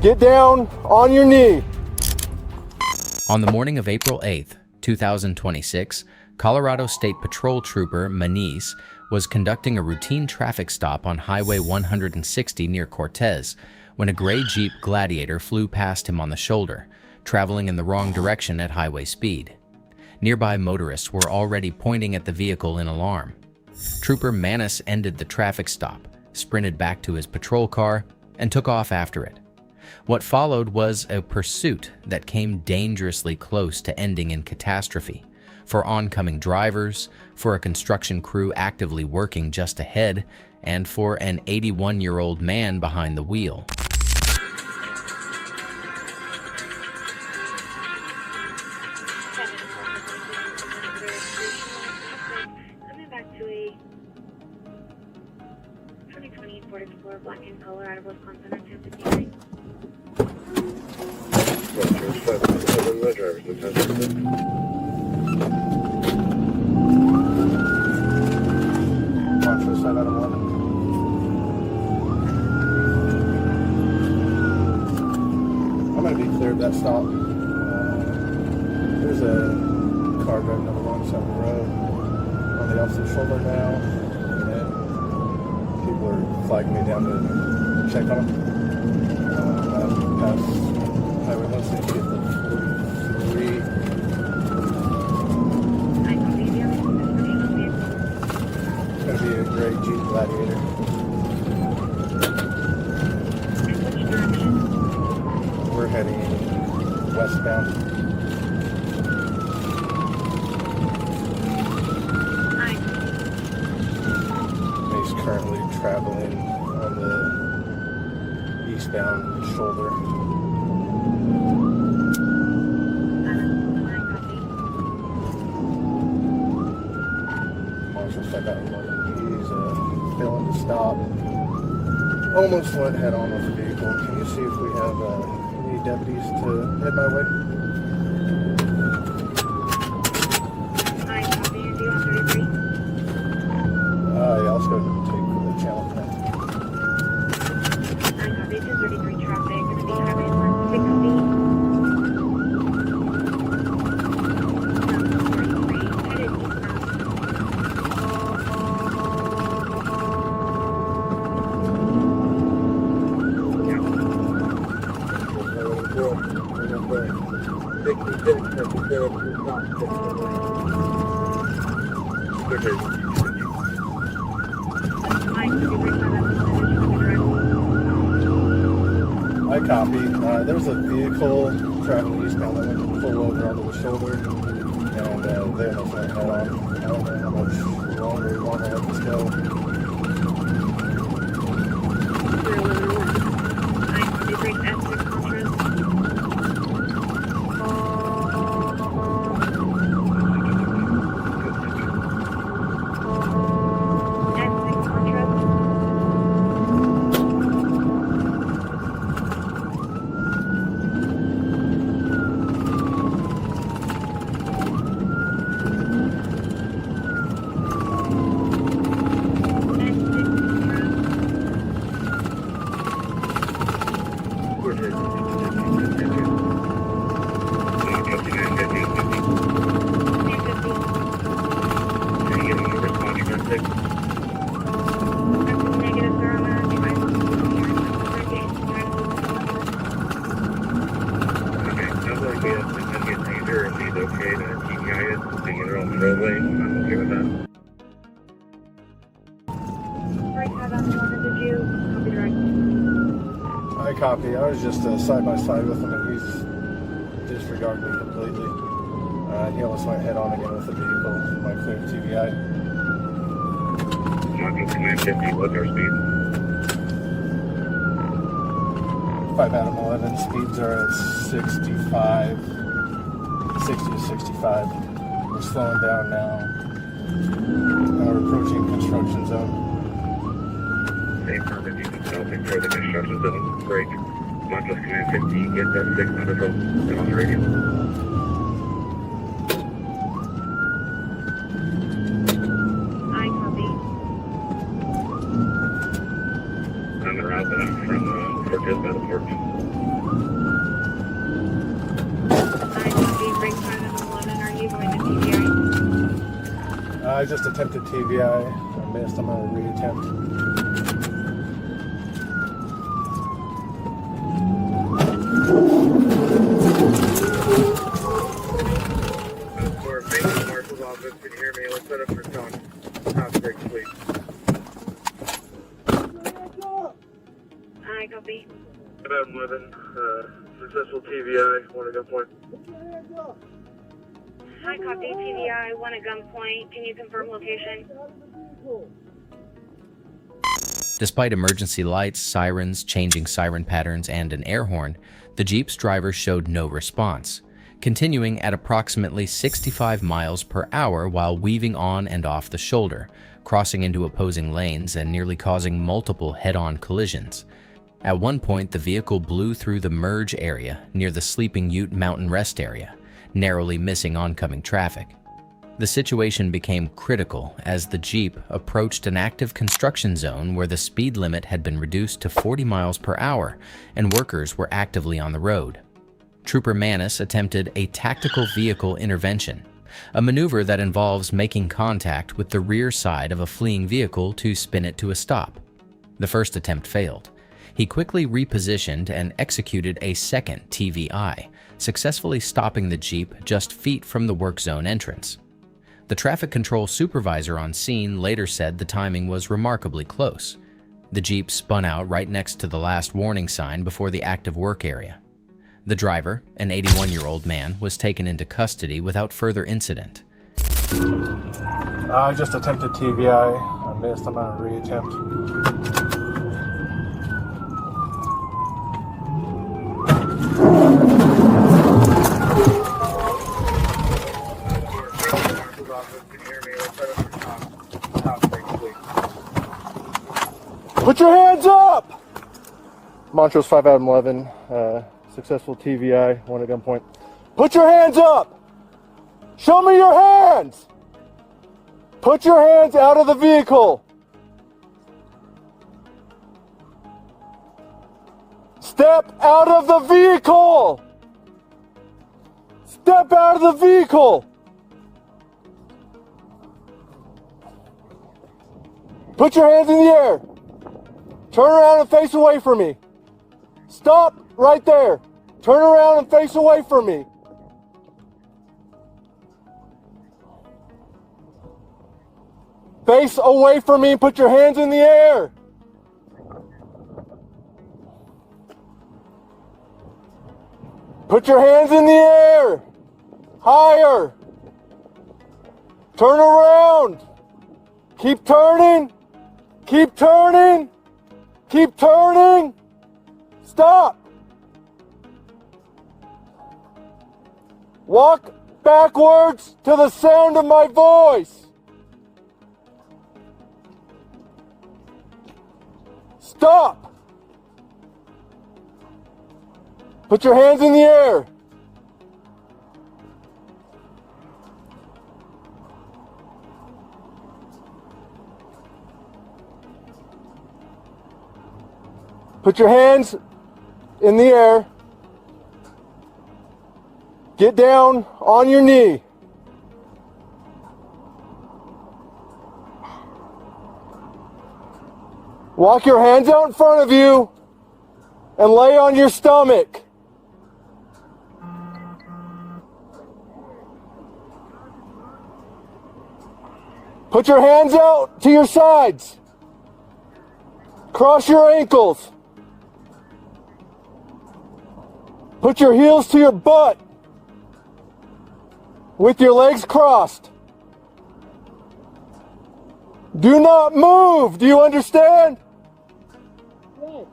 Get down on your knee. On the morning of April 8th, 2026, Colorado State Patrol Trooper Maniz was conducting a routine traffic stop on Highway 160 near Cortez when a gray Jeep Gladiator flew past him on the shoulder, traveling in the wrong direction at highway speed. Nearby motorists were already pointing at the vehicle in alarm. Trooper Maniz ended the traffic stop, sprinted back to his patrol car, and took off after it. What followed was a pursuit that came dangerously close to ending in catastrophe for oncoming drivers, for a construction crew actively working just ahead, and for an 81-year-old man behind the wheel. Coming back to a 2020 Ford Explorer black in color out of Wisconsin on 1059. I'm going to be cleared that stop. There's a car driving alongside the road on the opposite shoulder now, and people are flagging me down to check on them. Past Highway 160 at the 43. It's going to be a gray Jeep Gladiator. We're heading westbound. He's currently traveling on the eastbound shoulder. Marshall said that he's failing to stop. Almost went head on with the vehicle. Can you see if we have any deputies to head my way? Hi, copy. Do you want 33? Yeah, let's go take the channel 10. Hi, copy. 233 traffic. Going to be Highway 160. Headed I copy. There's a vehicle traveling eastbound that went full over onto the shoulder, and they almost went head on. I don't know how much longer we want to let this go. I copy. I was just side by side with him, and he's disregarded me completely. He almost went head on again with the vehicle. My clear TVI. Module Command 50, what's our speed? 5 out of 11. Speeds are at 65, 60 to 65. We're slowing down now. We're approaching construction zone. Same perfect, you can tell for the construction zone. Break. Module Command 50, get that 6 on the phone and on the radio. On the route from Cortez by the port. I just attempted TVI. I missed. I'm going to reattempt. For Vegas Marshal's office, can you hear me? Let's set up for South Break, please. I copy. About 11, successful TVI, one at gunpoint. Hi, copy. TVI, one at gunpoint. Can you confirm location? Despite emergency lights, sirens, changing siren patterns, and an air horn, the Jeep's driver showed no response, continuing at approximately 65 miles per hour while weaving on and off the shoulder, crossing into opposing lanes and nearly causing multiple head-on collisions. At one point, the vehicle blew through the merge area near the Sleeping Ute Mountain Rest area, narrowly missing oncoming traffic. The situation became critical as the Jeep approached an active construction zone where the speed limit had been reduced to 40 miles per hour and workers were actively on the road. Trooper Manis attempted a tactical vehicle intervention, a maneuver that involves making contact with the rear side of a fleeing vehicle to spin it to a stop. The first attempt failed. He quickly repositioned and executed a second TVI, successfully stopping the Jeep just feet from the work zone entrance. The traffic control supervisor on scene later said the timing was remarkably close. The Jeep spun out right next to the last warning sign before the active work area. The driver, an 81-year-old man, was taken into custody without further incident. I just attempted TVI. I missed. I'm going to reattempt. Put your hands up! Montrose 5 out of 11, successful TVI, one at gunpoint. Put your hands up! Show me your hands! Put your hands out of the vehicle! Step out of the vehicle! Step out of the vehicle! Put your hands in the air! Turn around and face away from me. Stop right there. Turn around and face away from me. Face away from me and put your hands in the air. Put your hands in the air. Higher. Turn around. Keep turning. Keep turning. Keep turning. Stop. Walk backwards to the sound of my voice. Stop. Put your hands in the air. Put your hands in the air. Get down on your knee. Walk your hands out in front of you and lay on your stomach. Put your hands out to your sides. Cross your ankles. Put your heels to your butt with your legs crossed. Do not move. Do you understand? Yes.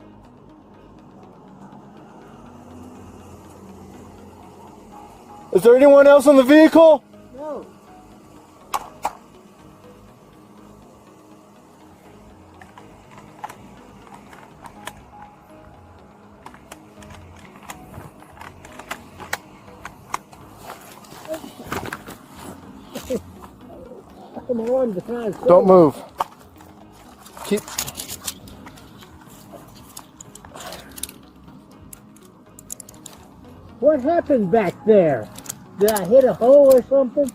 Is there anyone else in the vehicle? No. Don't move. Keep. What happened back there? Did I hit a hole or something?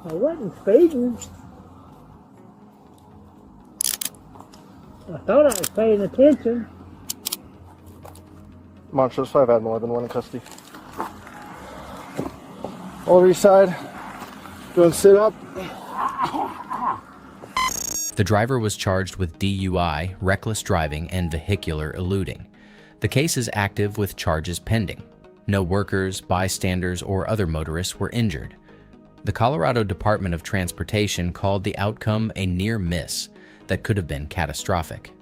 I wasn't speeding. I thought I was paying attention. Montrose 5 Adam 11, one in custody. Over east side. Doing sit up. The driver was charged with DUI, reckless driving, and vehicular eluding. The case is active with charges pending. No workers, bystanders, or other motorists were injured. The Colorado Department of Transportation called the outcome a near miss that could have been catastrophic.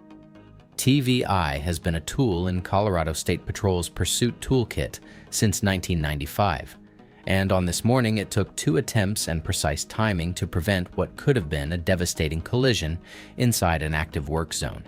TVI has been a tool in Colorado State Patrol's pursuit toolkit since 1995, and on this morning it took 2 attempts and precise timing to prevent what could have been a devastating collision inside an active work zone.